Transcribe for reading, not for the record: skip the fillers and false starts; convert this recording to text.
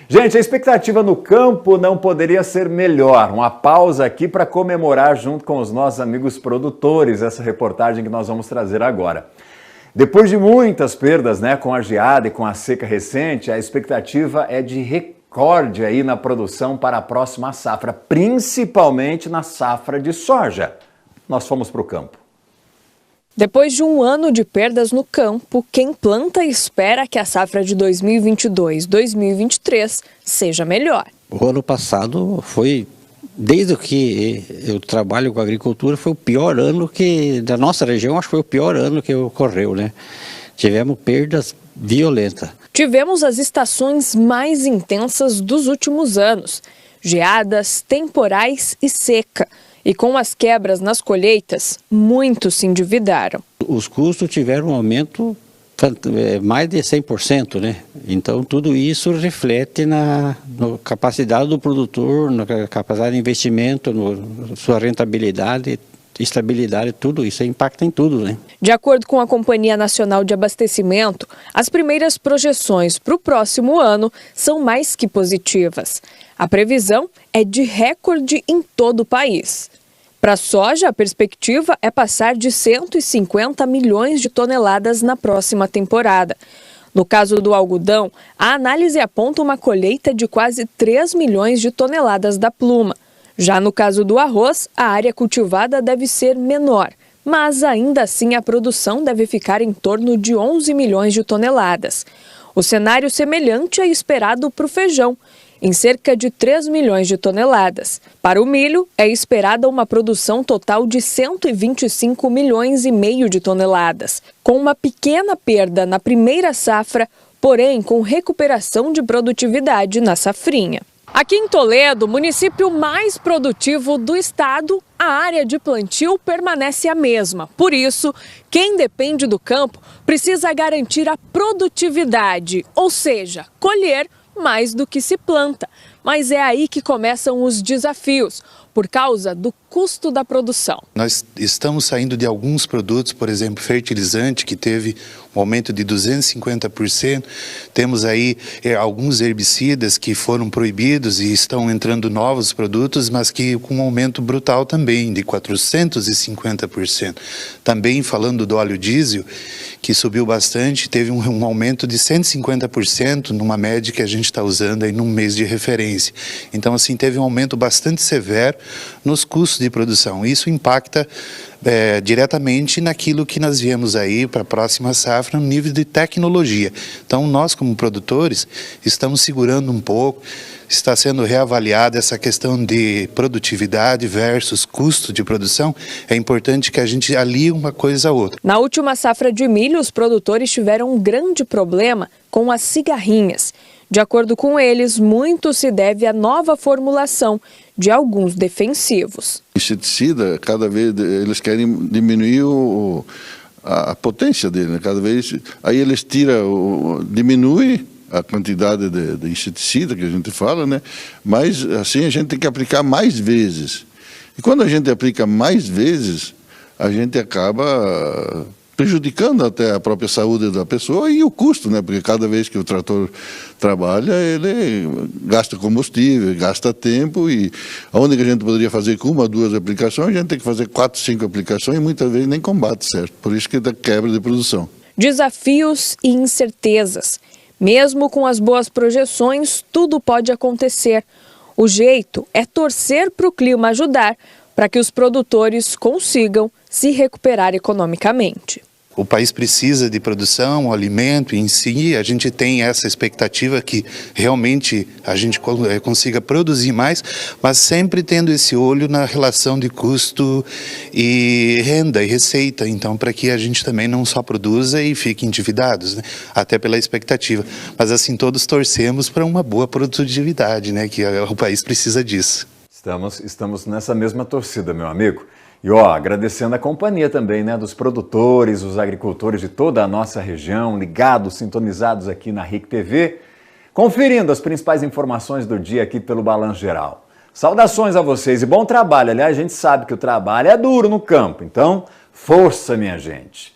Gente, a expectativa no campo não poderia ser melhor. Uma pausa aqui para comemorar junto com os nossos amigos produtores essa reportagem que nós vamos trazer agora. Depois de muitas perdas, com a geada e com a seca recente, a expectativa é de recorde aí na produção para a próxima safra, principalmente na safra de soja. Nós fomos para o campo. Depois de um ano de perdas no campo, quem planta espera que a safra de 2022-2023 seja melhor. O ano passado foi, desde que eu trabalho com agricultura, foi o pior ano da nossa região, acho que foi o pior ano que ocorreu, Tivemos perdas violentas. Tivemos as estações mais intensas dos últimos anos, geadas, temporais e seca. E com as quebras nas colheitas, muitos se endividaram. Os custos tiveram um aumento mais de 100%, Então tudo isso reflete na capacidade do produtor, na capacidade de investimento, na sua rentabilidade, estabilidade, tudo isso impacta em tudo, De acordo com a Companhia Nacional de Abastecimento, as primeiras projeções para o próximo ano são mais que positivas. A previsão é de recorde em todo o país. Para a soja, a perspectiva é passar de 150 milhões de toneladas na próxima temporada. No caso do algodão, a análise aponta uma colheita de quase 3 milhões de toneladas da pluma. Já no caso do arroz, a área cultivada deve ser menor, mas ainda assim a produção deve ficar em torno de 11 milhões de toneladas. O cenário semelhante é esperado para o feijão, em cerca de 3 milhões de toneladas. Para o milho, é esperada uma produção total de 125 milhões e meio de toneladas, com uma pequena perda na primeira safra, porém com recuperação de produtividade na safrinha. Aqui em Toledo, município mais produtivo do estado, a área de plantio permanece a mesma. Por isso, quem depende do campo precisa garantir a produtividade, ou seja, colher mais do que se planta. Mas é aí que começam os desafios, por causa do custo da produção. Nós estamos saindo de alguns produtos, por exemplo, fertilizante, que teve um aumento de 250%. Temos aí alguns herbicidas que foram proibidos e estão entrando novos produtos, mas que com um aumento brutal também, de 450%. Também falando do óleo diesel, que subiu bastante, teve um aumento de 150% numa média que a gente está usando aí num mês de referência. Então, assim, teve um aumento bastante severo nos custos de produção. Isso impacta diretamente naquilo que nós viemos aí para a próxima safra, no nível de tecnologia. Então, nós como produtores estamos segurando um pouco, está sendo reavaliada essa questão de produtividade versus custo de produção. É importante que a gente alie uma coisa a outra. Na última safra de milho, os produtores tiveram um grande problema com as cigarrinhas. De acordo com eles, muito se deve à nova formulação de alguns defensivos. Inseticida, cada vez eles querem diminuir a potência dele, cada vez. Aí eles diminui a quantidade de inseticida que a gente fala, mas assim a gente tem que aplicar mais vezes. E quando a gente aplica mais vezes, a gente acaba prejudicando até a própria saúde da pessoa e o custo, porque cada vez que o trator trabalha, ele gasta combustível, gasta tempo, e onde que a gente poderia fazer com 1 ou 2 aplicações, a gente tem que fazer 4, 5 aplicações e muitas vezes nem combate, certo? Por isso que dá quebra de produção. Desafios e incertezas. Mesmo com as boas projeções, tudo pode acontecer. O jeito é torcer para o clima ajudar, para que os produtores consigam se recuperar economicamente. O país precisa de produção, alimento em si. A gente tem essa expectativa que realmente a gente consiga produzir mais, mas sempre tendo esse olho na relação de custo e renda e receita. Então, para que a gente também não só produza e fique endividados, até pela expectativa. Mas assim, todos torcemos para uma boa produtividade, que o país precisa disso. Estamos nessa mesma torcida, meu amigo. E agradecendo a companhia também, dos produtores, os agricultores de toda a nossa região, ligados, sintonizados aqui na RIC TV, conferindo as principais informações do dia aqui pelo Balanço Geral. Saudações a vocês e bom trabalho. Aliás, a gente sabe que o trabalho é duro no campo, então força, minha gente.